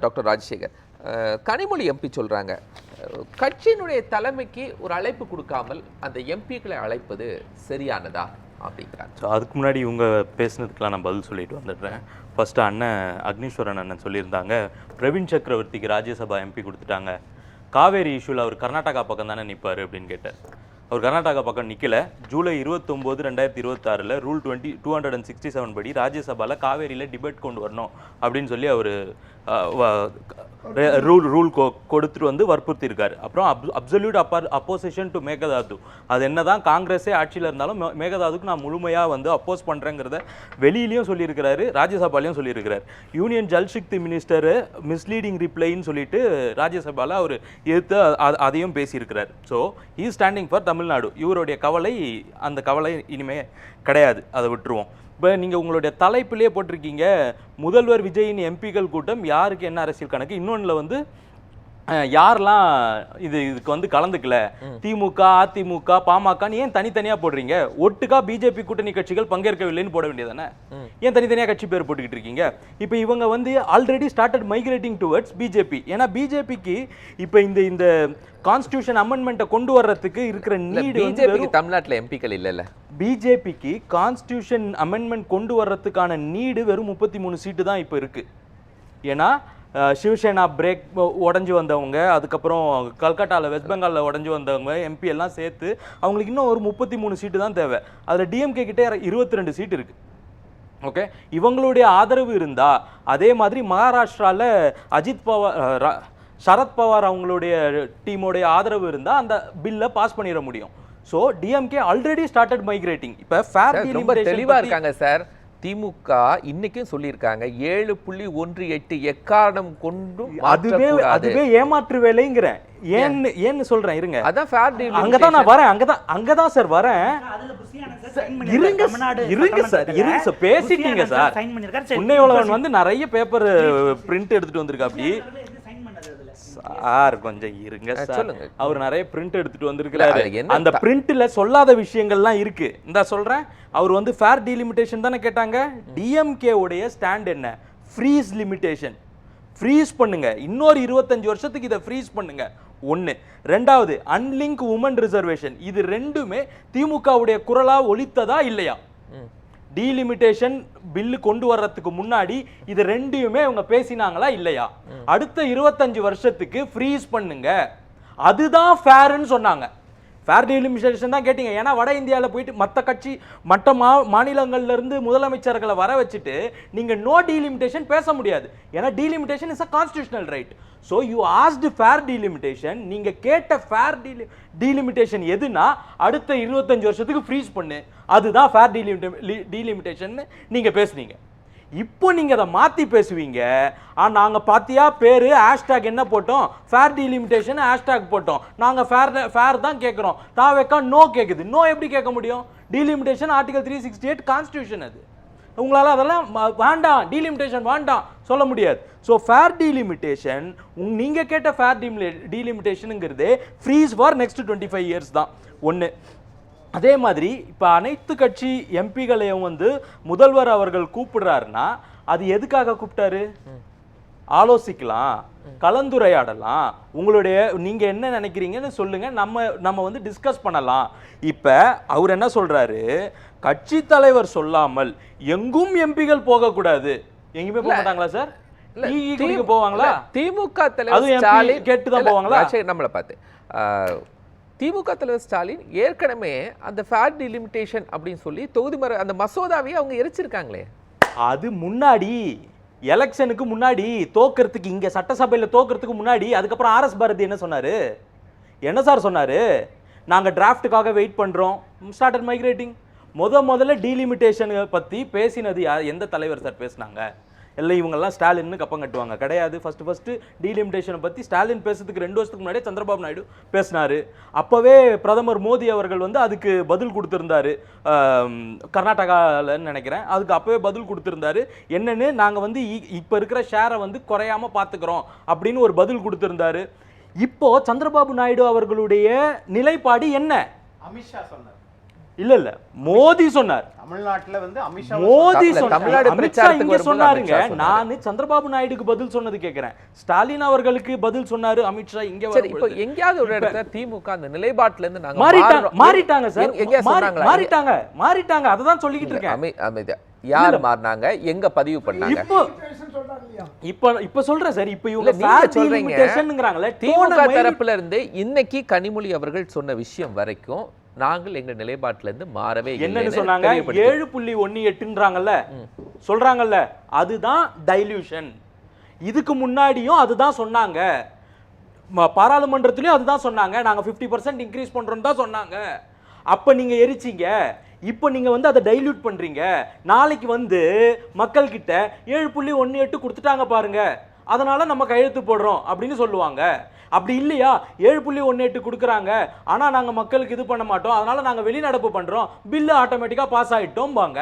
Doctor Rajasekar, Kanimozhi MP சொல்கிறாங்க, கட்சியினுடைய தலைமைக்கு ஒரு அழைப்பு கொடுக்காமல் அந்த எம்பிக்களை அழைப்பது சரியானதா அப்படிங்கிறாங்க. ஸோ அதுக்கு முன்னாடி இவங்க பேசுனதுக்கெலாம் நான் பதில் சொல்லிட்டு வந்துடுறேன். ஃபஸ்ட்டு அண்ணன் அக்னீஸ்வரன் அண்ணன் சொல்லியிருந்தாங்க, பிரவீன் சக்கரவர்த்திக்கு ராஜ்யசபா எம்பி கொடுத்துட்டாங்க, காவேரி இஷ்யூவில் அவர் கர்நாடகா பக்கம் தானே நிற்பார் அப்படின்னு கேட்டார். அவர் கர்நாடகா பக்கம் நிற்கல. ஜூலை 29, 2026 ரூல் 267 படி ராஜ்யசபாவில் காவேரியில் டிபேட் கொண்டு வரணும் அப்படின்னு சொல்லி அவர் ரூல் கொடுத்துட்டு வந்து வற்புறுத்தியிருக்காரு. அப்புறம் அப்சல்யூட் அப்போசிஷன் டு மேகதாது, அது என்ன தான் காங்கிரஸே ஆட்சியில் இருந்தாலும் மேகதாதுக்கு நான் முழுமையாக வந்து அப்போஸ் பண்ணுறேங்கிறத வெளியிலையும் சொல்லியிருக்கிறாரு, ராஜ்யசபாலையும் சொல்லியிருக்கிறார். யூனியன் ஜல்சக்தி மினிஸ்டரு மிஸ்லீடிங் ரிப்ளைன்னு சொல்லிட்டு ராஜ்யசபாவில் அவர் எதிர்த்து அதையும் பேசியிருக்கிறார். So he standing for Tamil Nadu. இவருடைய கவலை, அந்த கவலை இனிமேல் கிடையாது, அதை விட்டுருவோம். இப்போ நீங்கள் உங்களுடைய தலைப்பிலேயே போட்டிருக்கீங்க, முதல்வர் விஜயின் எம்பிக்கள் கூட்டம் யாருக்கு என்ன அரசியல் கணக்கு, இன்னொன்றில் வந்து யாரெல்லாம் இதுக்கு வந்து கலந்துக்கல, திமுக, அதிமுக, பாமகன்னு ஏன் தனித்தனியாக போடுறீங்க? ஒட்டுக்கா பிஜேபி கூட்டணி கட்சிகள் பங்கேற்கவில்லைன்னு போட வேண்டியதானே? ஏன் தனித்தனியாக கட்சி பேர் போட்டுக்கிட்டு இருக்கீங்க? இப்போ இவங்க வந்து already started migrating towards BJP. ஏன்னா பிஜேபிக்கு இப்போ இந்த கான்ஸ்டியூஷன் அமெண்ட்மெண்ட்டை கொண்டு வர்றதுக்கு இருக்கிற நீடு, தமிழ்நாட்டில் எம்பிக்கள் இல்லைல்ல, பிஜேபிக்கு கான்ஸ்டியூஷன் அமெண்ட்மெண்ட் கொண்டு வர்றதுக்கான நீடு வெறும் 33 சீட்டு தான் இப்போ இருக்கு. ஏன்னா சிவசேனா பிரேக் உடஞ்சி வந்தவங்க, அதுக்கப்புறம் கல்கட்டாவில் வெஸ்ட் பெங்காலில் உடஞ்சி வந்தவங்க எம்பி எல்லாம் சேர்த்து அவங்களுக்கு இன்னும் ஒரு 33 சீட்டு தான் தேவை. அதில் டிஎம்கே கிட்டே 22 சீட்டு இருக்கு. ஓகே, இவங்களுடைய ஆதரவு இருந்தா, அதே மாதிரி மகாராஷ்டிராவில் அஜித் பவார், சரத்பவார் அவங்களுடைய டீமோடைய ஆதரவு இருந்தால் அந்த பில்லை பாஸ் பண்ணிட முடியும். So DMK already started migrating. இப்போ ஃபேர் டீல் தெளிவாக இருக்காங்க சார். திமுக இன்னைக்கும் சொல்லியிருக்காங்க 7.18 எக்காரணம் கொண்டு, அதுவே ஏமாற்று வேலைங்கிறேன். ஏன்னு சொல்றேன், இருங்க, அதான் ஃபேர் டீல். அங்கதான் நான் வரேன், அங்கதான் சார் வரேன். இருங்க சார், பேசிட்டீங்க சார். உன்னையோளவன் வந்து நிறைய பேப்பர் பிரிண்ட் எடுத்துட்டு வந்திருக்கா. அப்படி சார் கொஞ்சம் இருங்க சார், அவர் நிறைய பிரிண்ட் எடுத்துட்டு வந்திருக்கிறாரு. அந்த பிரிண்ட்ல சொல்லாத விஷயங்கள்லாம் இருக்கு. இந்த சொல்றேன், அவர் வந்து ஃபேர் டீலிமிட்டேஷன் தானே கேட்டாங்க. டிஎம்கே உடைய ஸ்டாண்ட் என்ன? Freeze limitation. ஃப்ரீஸ் பண்ணுங்க, இன்னொரு 25 வருஷத்துக்கு இதை ஃப்ரீஸ் பண்ணுங்க. ஒன்று. ரெண்டாவது, அன்லிங்க் உமன் ரிசர்வேஷன். இது ரெண்டுமே திமுகவுடைய குரலா ஒலித்ததா இல்லையா? டீலிமிட்டேஷன் பில்லு கொண்டு வர்றதுக்கு முன்னாடி இது ரெண்டையுமே அவங்க பேசினாங்களா இல்லையா? அடுத்த 25 வருஷத்துக்கு ஃப்ரீஸ் பண்ணுங்க, அதுதான் ஃபேர்னு சொன்னாங்க. ஃபேர் டீலிமிட்டேஷன் தான் கேட்டீங்க. ஏன்னா வட இந்தியாவில் போயிட்டு மற்ற மாநிலங்கள்ல இருந்து முதலமைச்சர்களை வர வச்சுட்டு நீங்க நோ டீலிமிட்டேஷன் பேச முடியாது. ஏன்னா delimitation is a constitutional right. So you asked fair delimitation. நீங்க கேட்ட ஃபேர் டீலிமிட்டேஷன் எதுனா அடுத்த 25 வருஷத்துக்கு ஃப்ரீஸ் பண்ணு, அதுதான் ஃபேர் டீலிமிட்டேஷன் நீங்க பேசுனீங்க. இப்போ நீங்க அதை மாத்தி பேசுவீங்க. நாங்க பாத்தியா பேரு ஹேஷ்டாக் என்ன போட்டோம், ஃபேர் டீலிமிட்டேஷன் ஹேஷ்டாக் போட்டோம். நாங்க ஃபேர் தான் கேட்கிறோம், தாவேக்கா நோ கேக்குது. நோ எப்படி கேட்க முடியும்? Delimitation article 368 constitution. அது உங்களால அதெல்லாம் வேண்டாம், டீலிமிட்டேஷன் வேண்டாம் சொல்ல முடியாது. ஸோ ஃபேர் டீலிமிட்டேஷன், நீங்க கேட்ட ஃபேர் டீலிமிட்டேஷனுங்கிறது ஃப்ரீஸ் ஃபார் நெக்ஸ்ட் 25 இயர்ஸ் தான். ஒன்று. அதே மாதிரி இப்போ அனைத்து கட்சி எம்பிகளையும் வந்து முதல்வர் அவர்கள் கூப்பிடுறாருன்னா அது எதுக்காக கூப்பிட்டாரு? ஆலோசிக்கலாம், கலந்துரையாடலாம், உங்களுடைய நீங்க என்ன நினைக்கிறீங்கன்னு சொல்லுங்க, நம்ம வந்து டிஸ்கஸ் பண்ணலாம். இப்ப அவர் என்ன சொல்றாரு, கட்சி தலைவர் சொல்லாமல் எங்கும் எம்பிகள் போகக்கூடாது. எங்கேயுமே போக மாட்டாங்களா சார்? போவாங்களா? திமுக தலைவர் ஸ்டாலின் கேட்டுதான் போவாங்களா? நம்மளை பார்த்து திமுக தலைவர் ஸ்டாலின் ஏற்கனவே அந்த ஃபேர் டீலிமிட்டேஷன் அப்படின்னு சொல்லி அந்த மசோதாவையே அவங்க எரிச்சிருக்காங்களே. அது முன்னாடி எலெக்ஷனுக்கு முன்னாடி தோக்கிறதுக்கு, இங்க சட்டசபையில் தோக்கிறதுக்கு முன்னாடி. அதுக்கப்புறம் ஆர்எஸ் பாரதி என்ன சொன்னாரு? என்ன சார் சொன்னாரு? நாங்க டிராஃப்டுக்காக வெயிட் பண்றோம், ஸ்டார்டட் மைக்ரேட்டிங். முதல்ல டீலிமிட்டேஷன் பத்தி பேசினது எந்த தலைவர் சார் பேசினாங்க? இல்லை இவங்கெல்லாம் ஸ்டாலின்னு கப்பம் கட்டுவாங்க கிடையாது. ஃபர்ஸ்ட் டீலிமிட்டேஷனை பற்றி ஸ்டாலின் பேசுறதுக்கு 2 வருஷத்துக்கு முன்னாடியே சந்திரபாபு நாயுடு பேசினாரு. அப்போவே பிரதமர் மோடி அவர்கள் வந்து அதுக்கு பதில் கொடுத்துருந்தாரு. கர்நாடகாலன்னு நினைக்கிறேன். அதுக்கு அப்போவே பதில் கொடுத்துருந்தாரு. என்னன்னு, நாங்கள் வந்து இப்போ இருக்கிற ஷேரை வந்து குறையாமல் பார்த்துக்கிறோம் அப்படின்னு ஒரு பதில் கொடுத்துருந்தாரு. இப்போ சந்திரபாபு நாயுடு அவர்களுடைய நிலைப்பாடு என்ன? அமித்ஷா சொன்னார். இல்ல இல்ல மோடி சொன்னார். தமிழ்நாட்டுல வந்து அமித்ஷா மோடி தமிழ்நாடு சொன்னார். பிரச்சாரத்துக்கு இங்க வரும்போது சொன்னாருங்க. அமித்ஷா சொன்னாரு. நான் சந்திரபாபு நாயுடுக்கு பதில் சொன்னது கேக்குறேன். ஸ்டாலின் அவர்களுக்கு பதில் சொன்னாரு அமித்ஷா. இங்க சரி, இப்போ எங்கயாவது ஒரு இடத்துல திமுக அந்த நிலைப்பாட்டுல இருந்து நாங்க மாறிட்டாங்க சார். எங்க சொன்னாங்களா? மாறிட்டாங்க. அததான் சொல்லிக்கிட்டு இருக்கேன். அமைதியா யார் மாறினாங்க, எங்க பதிவு பண்ணாங்க? இப்ப சொல்றேன் சார். இப்ப இவங்க நீங்க சொல்றீங்க லிமிட்டேஷன்ங்கறாங்களே. திமுக தரப்புல இருந்து இன்னைக்கு கனிமொழி அவர்கள் சொன்ன விஷயம் வரைக்கும் நாங்கள் எங்க நிலைப்பாட்டுல இருந்து மாறவே இல்லை. என்னன்னு சொன்னாங்க? 7.18ன்றாங்கல்ல, சொல்றாங்கல்ல, அதுதான் டைல்யூஷன். இதுக்கு முன்னாடியும் அதுதான் சொன்னாங்க, பாராளுமன்றத்திலயும் அதுதான் சொன்னாங்க. நாங்க 50% இன்க்ரீஸ் பண்றோம் தான் சொன்னாங்க. அப்ப நீங்க எரிச்சீங்க. இப்போ நீங்க வந்து அதை டைல்யூட் பண்றீங்க. நாளைக்கு வந்து மக்கள் கிட்ட 7.18 கொடுத்துட்டாங்க பாருங்க, அதனால நம்ம கையெழுத்து போடுறோம் அப்படின்னு சொல்லுவாங்க. அப்படி இல்லையா, 7.18 கொடுக்குறாங்க ஆனா நாங்க மக்களுக்கு இது பண்ண மாட்டோம், அதனால நாங்க வெளிநடப்பு பண்றோம், பில்லு ஆட்டோமேட்டிக்கா பாஸ் ஆயிட்டோம் பாங்க.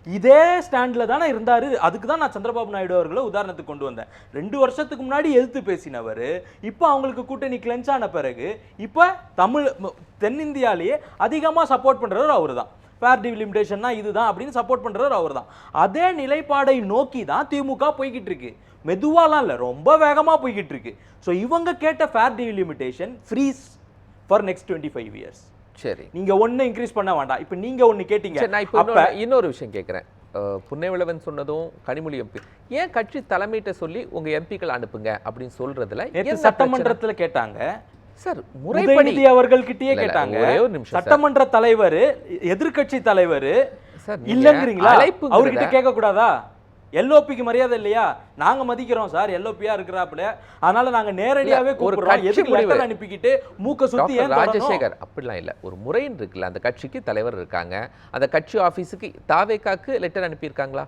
இதே ஸ்டாண்ட்ல தானே இருந்தாரு. அதுக்கு தான் நான் சந்திரபாபு நாயுடு அவர்களை உதாரணத்துக்கு கொண்டு வந்தேன். 2 வருஷத்துக்கு முன்னாடி எதிர்த்து பேசினவர் இப்போ அவங்களுக்கு கூட்டணி கிளென்ச் ஆன பிறகு இப்போ தென்னிந்தியாலேயே அதிகமா சப்போர்ட் பண்றவர் அவரு தான். ஃபேர் டீல் லிமிடேஷன்னா இதுதான் அப்படின்னு சப்போர்ட் பண்றவர் அவர் தான். அதே நிலைப்பாடை நோக்கி தான் திமுக போய்கிட்டு இருக்கு. மெதுவாலாம் இல்லை, ரொம்ப வேகமா போய்கிட்டு இருக்கு. ஸோ இவங்க கேட்ட fair delimitation freeze for next 25 years. சரி, நீங்க ஒண்ணு இன்க்ரீஸ் பண்ண வேண்டாம். இப்போ நீங்க ஒண்ணு கேட்டீங்க. நான் இப்போ இன்னொரு விஷயம் கேட்கிறேன். புன்னைவிளவன் சொன்னதும் கனிமொழி எம்பி ஏன் கட்சி தலைமையிட்ட சொல்லி உங்க எம்பிக்கள் அனுப்புங்க அப்படின்னு சொல்றதுல சட்டமன்றத்துல கேட்டாங்க சார். முறைப்படி அவர்கள் கிட்டயே கேட்டாங்க. சட்டமன்ற தலைவர், எதிர்க்கட்சி தலைவர் இல்லங்கிறீங்களா? அவர்கிட்ட கேட்க கூடாதா? எல்ஓபிக்கு மரியாதை இல்லையா? நாங்க மதிக்கிறோம் சார், எல்ஓபியா இருக்கிறாப்ல, அதனால நாங்க நேரடியாவே கூப்பிடுறோம். எதுக்கு லெட்டர் அனுப்பிக்கிட்டு மூக்க சுத்தி ஏன் ராஜசேகர்? அப்படிலாம் இல்ல, ஒரு முறைன்னு இருக்குல்ல. அந்த கட்சிக்கு தலைவர் இருக்காங்க, அந்த கட்சி ஆபீஸுக்கு தாவேக்காக்கு லெட்டர் அனுப்பியிருக்காங்களா?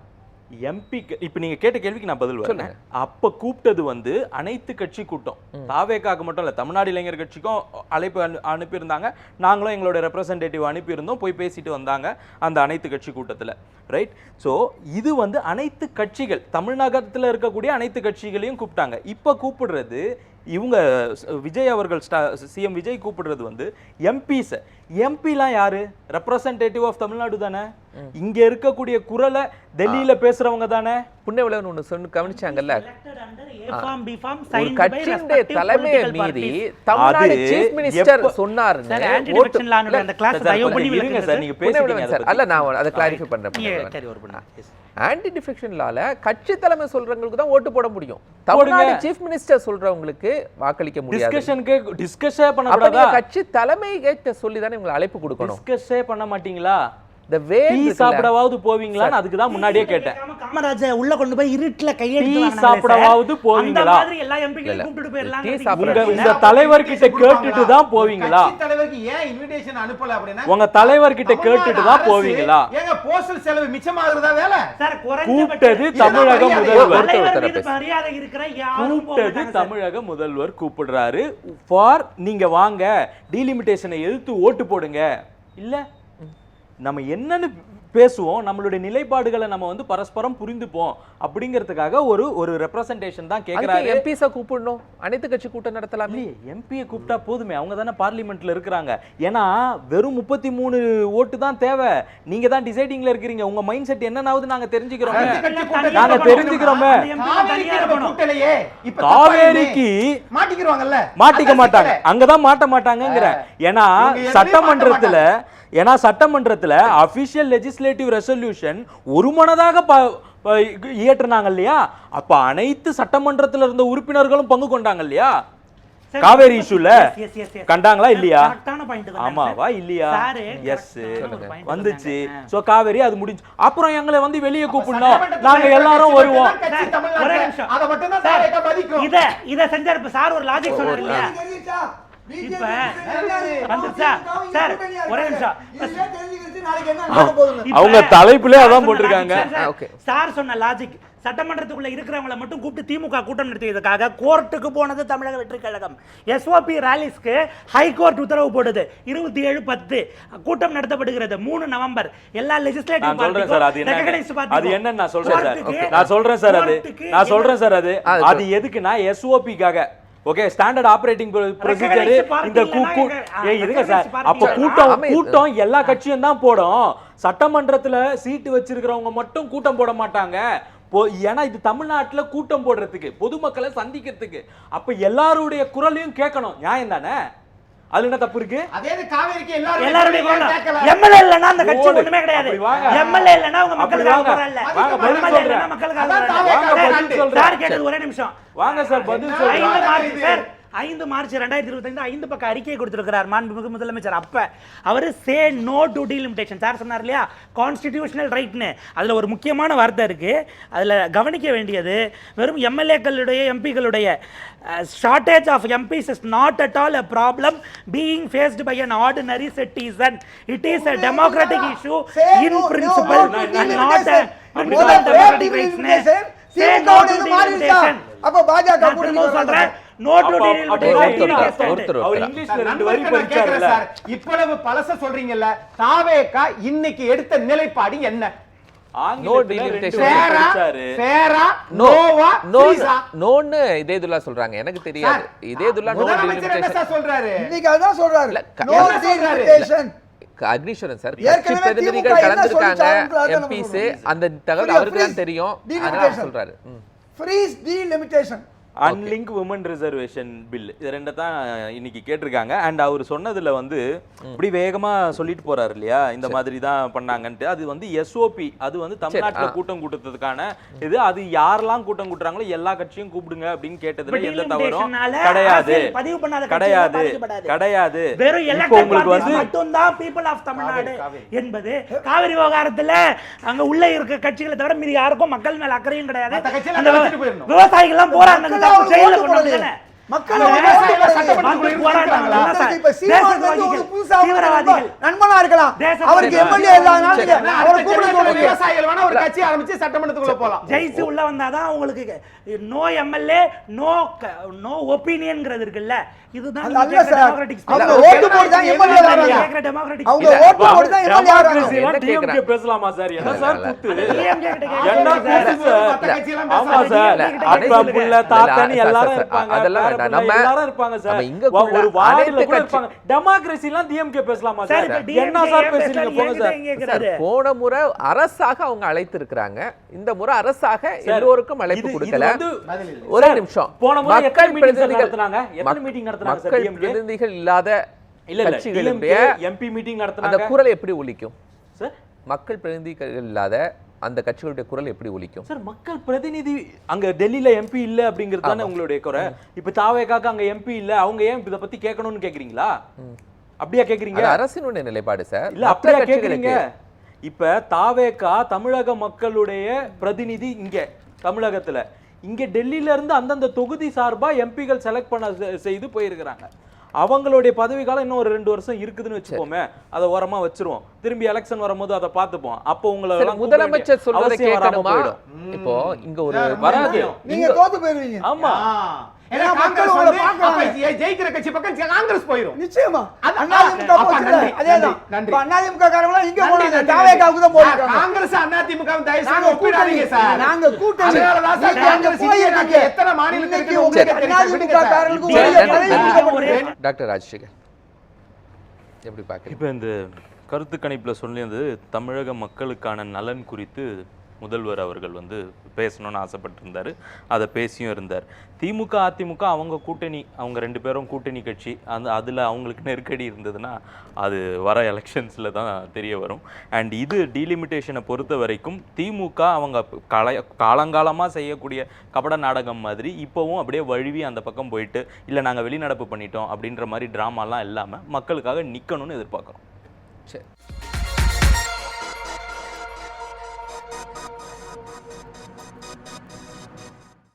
எம்பிக்கு இப்ப நீங்க கேட்ட கேள்விக்கு நான் பதில் சொல்றேன். அப்ப கூப்பிட்டது வந்து அனைத்து கட்சி கூட்டம், தாவேக்காக்கு மட்டும் இல்ல, தமிழ்நாடு இளைஞர் கட்சிக்கும் அழைப்பு அனுப்பியிருந்தாங்க. நாங்களும் எங்களோட ரெப்ரசன்டேட்டிவ் அனுப்பியிருந்தோம், போய் பேசிட்டு வந்தாங்க அந்த அனைத்து கட்சி கூட்டத்தில். ரைட். ஸோ இது வந்து அனைத்து கட்சிகள், தமிழ்நாட்டில் இருக்கக்கூடிய அனைத்து கட்சிகளையும் கூப்பிட்டாங்க. இப்போ கூப்பிடுறது இவங்க விஜய் அவர்கள், சிஎம் விஜய் கூப்பிடுறது வந்து எம்பிஸ். எம்பிலாம் யாரு? ரெப்ரசன்டேட்டிவ் ஆஃப் தமிழ்நாடு தானே. இங்க இருக்கக்கூடிய குரலை டெல்லியில பேசுறவங்க தானே. புன்னைவிளவன் ஒண்ணு சொன்னு கவனிச்சாங்கல்ல, ஒரு கட்சியுடைய தலைமையை மீறி தமிழ்நாடு சீஃப் மினிஸ்டர் சொன்னாருன்னு அல்ல. நான் அதை கிளாரிஃபை பண்றேன். ஆன்டி டிஃபெக்ஷன் லால கட்சி தலைமை சொல்றவங்களுக்கு தான் ஓட்டு போட முடியும். தமிழ்நாடு சீஃப் மினிஸ்டர் சொல்றவங்களுக்கு வாக்களிக்க முடியாது. டிஸ்கஷன் பண்ண கூடாதா? கட்சி தலைமை கிட்ட சொல்லி தானே உங்களை அழைப்பு கொடுக்கணும். டிஸ்கஷே பண்ண மாட்டீங்களா? சாப்பிடவாவது போவீங்களான்னு அதுக்கு தான் முன்னாடியே கேட்டேன். காமராஜ உள்ள கொண்டு போய் இருட்டுல கையெழுத்து சாப்பிடவாவது போவீங்களா? எல்லா எம்பிக்களையும் கூப்பிட்டு போயிரலாம். உங்க தலைவர் கிட்ட கேட்டுட்டு தான் போவீங்களா? தலைவருக்கு ஏன் இன்விடேஷன் அனுப்பல அப்படினா உங்க தலைவர் கிட்ட கேட்டுட்டு தான் போவீங்களா? ஏங்க போஸ்டல் செலவு மிச்சமாகுறதா வேலை? சார் கூப்பிட்டது தமிழக முதல்வர். மரியாதை இருக்கிற யாரும் கூப்பிட்டது தமிழக முதல்வர் கூப்பிடுறாரு. ஃபார் நீங்க வாங்க டீலிமிட்டேஷனை எதிர்த்து ஓட்டு போடுங்க. இல்ல நம்ம என்னன்னு பேசுவோம், நம்மளுடைய நிலைப்பாடுகளை நம்ம வந்து பரஸ்பரம் புரிந்துப்போம் அப்படிங்கிறதுக்காக ஒரு ரெப்ரசன்டேஷன் தான் கேக்குறாரு. எம்பிஸை கூப்பிடணும், அனைத்து கட்சி கூட்டம் நடத்தலாம். எம்பியை கூப்பிட்டா போதுமே, அவங்க தானே பார்லிமெண்ட்ல இருக்கிறாங்க. ஏன்னா வெறும் 33 ஓட்டு தான் தேவை. நீங்க தான் டிசைடிங்ல இருக்கிறீங்க. உங்க மைண்ட் செட் என்னன்னாவது நாங்க தெரிஞ்சுக்கிறோம். காவேரிக்கு மாட்டிக்க மாட்டாங்க, அங்கதான் மாட்ட மாட்டாங்கங்கிற. ஏன்னா சட்டமன்றத்துல அபிஷியல் லெஜிஸ்லேட்டிவ் ரெசல்யூஷன் ஒருமனதாக இயற்றினாங்க இல்லையா? அப்ப அனைத்து சட்டமன்றத்தில் இருந்த உறுப்பினர்களும் பங்கு கொண்டாங்க இல்லையா? காவேரி இஷ்யூல கண்டாங்களா இல்லையா? ஆமாவா இல்லையா? எஸ் வந்துச்சு. சோ காவேரி அது முடிஞ்சு. அப்புறம் எங்களை வந்து வெளியே கூப்பிடணும், நாங்க எல்லாரும் வருவோம். இத செஞ்சாரு சார். ஒரு லாஜிக் சொன்னாரு இல்லையா? அவங்க தலைப்புல அதான் போட்டிருக்காங்க. சார் சொன்ன லாஜிக், சட்டமன்றத்துக்குள்ள இருக்கிறவங்களை மட்டும் கூப்பிட்டு திமுக கூட்டம் நடத்தியதுக்காக கோர்ட்டுக்கு போனது தமிழக வெற்றி கழகம். எஸ்ஓபி ராலிஸ்க்கு ஹைகோர்ட் உத்தரவு போடுது. 27/10 கூட்டம் நடத்தப்படுகிறது. 3 நவம்பர். எல்லா லெஜிஸ்லேட்டிவ் அது என்ன நான் சொல்றேன் சார். அது எதுக்குன்னா எஸ்ஓபிக்காக ஓகே ஸ்டாண்டர்ட் ஆபரேட்டிங் ப்ரொசீஜர் இந்த இருங்க சார். அப்ப கூட்டம் எல்லா கட்சியும் தான் போடும். சட்டமன்றத்துல சீட்டு வச்சிருக்கிறவங்க மட்டும் கூட்டம் போட மாட்டாங்க. ஏன்னா இது தமிழ்நாட்டுல கூட்டம் போடுறதுக்கு, பொதுமக்களை சந்திக்கிறதுக்கு. அப்ப எல்லாருடைய குரலையும் கேட்கணும். நியாயம் தானே? அதுல என்ன தப்பு இருக்கு? அதே காவேரிக்கு எல்லாருடைய எம்எல்ஏ இல்லனா அந்த கட்சி ஒண்ணுமே கிடையாது. எம்எல்ஏ இல்லனா உங்க மக்களுக்காக போறல்ல. எம்எல்ஏ இல்லனா மக்களுக்காக. சார் கேக்குது ஒரே நிமிஷம். வாங்க சார் பதில் சொல்லுங்க. 5 மார்ச் 2025 5 பக்க அறிக்கை கொடுத்திருக்கிறார் மாண்புமிகு முதலமைச்சர். அப்ப அவர் say no to delimitation sir சொன்னார் இல்லையா, கான்ஸ்டிடியூஷனல் ரைட்னு. அதுல ஒரு முக்கியமான வார்த்தை இருக்கு. அதுல கவனிக்க வேண்டியது, வெறும் எம்எல்ஏக்களுடைய எம்பிகளுடைய shortage of MPs is not at all a problem being faced by an ordinary citizen. It is a democratic issue in principle and not a democratic rights. Say no to delimitation. அப்ப பாஜக கூட்டணி சொல்றேன். No to delimitation. அவர் இங்கிலீஷ்ல 2 வரி படிச்சாருல. Sir இவ்வளவு பலச சொல்றீங்கல்ல, தாவேகா இன்னைக்கு எடுத்த நிலைப்பாடு என்ன? நோன்னு இதேதுல்லா சொல்றாங்க. எனக்கு தெரியாது இதேதுல்லா நோ டீலிமிட்டேஷன் சொல்றாரு. இன்னைக்கு அதான் சொல்றாரு. No delimitation. அக்னிஸ்வரன் சார், கட்சி பிரதிநிதிகள் கலந்துருக்காங்க, எம்பிஸ், அந்த தகவல் அவருக்கு தான் தெரியும். அதனால சொல்றாரு freeze delimitation. Unlink women reservation bill, இது ரெண்ட தான் இன்னைக்கு கேட்டிருக்காங்க. அண்ட் அவர் சொன்னதுல வந்து இப்படி வேகமா சொல்லிட்டு போறாரு இல்லையா, இந்த மாதிரி தான் பண்ணாங்கன்ட்டு. அது வந்து எஸ்ஓபி, அது வந்து தமிழ்நாட்டுல கூட்டம் கூட்டத்துக்கான இது. அது யாரெல்லாம் கூட்டம் கூட்டுறாங்களோ எல்லா கட்சியும் கூப்பிடுங்க அப்படின்னு கேட்டதுல எந்த தவறும் கிடையாது கிடையாது கிடையாது. இப்போ உங்களுக்கு வந்து மட்டும்தான் பீப்புள் ஆஃப் தமிழ்நாடு என்பது காவிரி விவகாரத்துல அங்க உள்ள இருக்க கட்சிகளை தவிர மீதி யாருக்கும் மக்கள் மேல அக்கறையும் கிடையாது. விவசாயிகள் எல்லாம் போராட்டம் மக்கள் நண்பனா இருக்கலாம். அவருக்கு எம்எல்ஏ ஒரு கட்சி ஆரம்பிச்சு சட்டமன்றத்துக்குள்ள போலாம். ஜெயிச்சு உள்ள வந்தாதான் உங்களுக்கு நோ எம்எல்ஏ நோ ஒபினியன்ங்கிறது இருக்குல்ல. இதுதான் பேசலாமா சார்? என்ன சார் கூத்து? என்ன கூத்து சார்? ஆமா சார், அப்பா தாத்தனி எல்லாரும் இருப்பாங்க. அதெல்லாம் நம்ம எல்லாரும் இருப்பாங்க சார். ஒரு வார்டுல கூட இருப்பாங்க. டெமோக்ரஸிலாம் டிஎம்கே பேசலாமா சார்? என்ன சார் பேசுறீங்க? போங்க சார். போன முறை அரசாக அவங்க அழைத்து இருக்காங்க, இந்த முறை அரசாக எல்லோருக்கும் அழைப்பு கொடுக்கல. ஒரே நிமிஷம். போன முறை எத்தனை மீட்டிங் நடத்துனாங்க? எத்தனை மீட்டிங் நடத்துனாங்க சார்? மக்கள் பிரதிநிதிகள் இல்லாத கட்சிகளுடைய எம்பி மீட்டிங் நடத்துனாங்க. அந்த குரல் எப்படி ஒலிக்கும் சார்? மக்கள் பிரதிநிதிகள் இல்லாத அந்த கட்சிகளுடைய குரல் எப்படி ஒலிக்கும் சார்? மக்கள் பிரதிநிதி அங்க டெல்லியில எம்பி இல்ல அப்படிங்கிறது தானே உங்களுடைய குறை. இப்ப தாவேகாக்கு அங்க எம்பி இல்ல, அவங்க ஏன் இத பத்தி கேட்கணும்னு கேக்குறீங்களா? அப்படியே கேக்குறீங்க? அரசினுடைய நிலைப்பாடு சார். இல்ல அப்படியே கேக்குறீங்க. இப்ப தாவேகா தமிழக மக்களுடைய பிரதிநிதி இங்க தமிழகத்துல, இங்க டெல்லியில இருந்து அந்தந்த தொகுதி சார்பா எம்பிகள் செலக்ட் பண்ண செய்து போயிருக்கிறாங்க. அவங்களுடைய பதவி காலம் இன்னும் ஒரு 2 வருஷம் இருக்குதுன்னு வச்சுக்கோமே, அதை ஓரமா வச்சிருவோம். திரும்பி எலெக்ஷன் வரும்போது அதை பார்த்துப்போம். அப்போ உங்களை முதலமைச்சர் சொல்றதை கேட்கணுமா? இப்போ இங்க ஒரு வராது, நீங்க தோத்து போயிருவீங்க. ஆமா, ஜெயிக்கிற கட்சி பக்கம் காங்கிரஸ் போயிடும் நிச்சயமா. அதிமுக காரங்களா இங்க போறாங்க, தாவேகாவுக்கு தான் போறாங்க. காங்கிரஸ் அதிமுக தயவு செய்து ஒப்பிடாதீங்க சார். நாங்க கூட்டணி எத்தனை மாநிலங்களுக்கு அதிமுக காரங்களுக்கு. டாக்டர் ராஜசேகர் எப்படி பாக்குறீங்க? இப்ப இந்த கருத்து கணிப்புல சொல்லியது தமிழக மக்களுக்கான நலன் குறித்து முதல்வர் அவர்கள் வந்து பேசணும்னு ஆசைப்பட்டிருந்தார். அதை பேசியும் இருந்தார். திமுக அதிமுக அவங்க கூட்டணி, அவங்க 2 பேரும் கூட்டணி கட்சி. அதில் அவங்களுக்கு நெருக்கடி இருந்ததுன்னா அது வர எலெக்ஷன்ஸில் தான் தெரிய வரும். அண்ட் இது டீலிமிட்டேஷனை பொறுத்த வரைக்கும் திமுக அவங்க காலங்காலமாக செய்யக்கூடிய கபட நாடகம் மாதிரி இப்போவும் அப்படியே வழுவி அந்த பக்கம் போயிட்டு இல்லை நாங்கள் வெளிநடப்பு பண்ணிட்டோம் அப்படின்ற மாதிரி ட்ராமாலாம் இல்லாமல் மக்களுக்காக நிற்கணும்னு எதிர்பார்க்குறோம். சரி.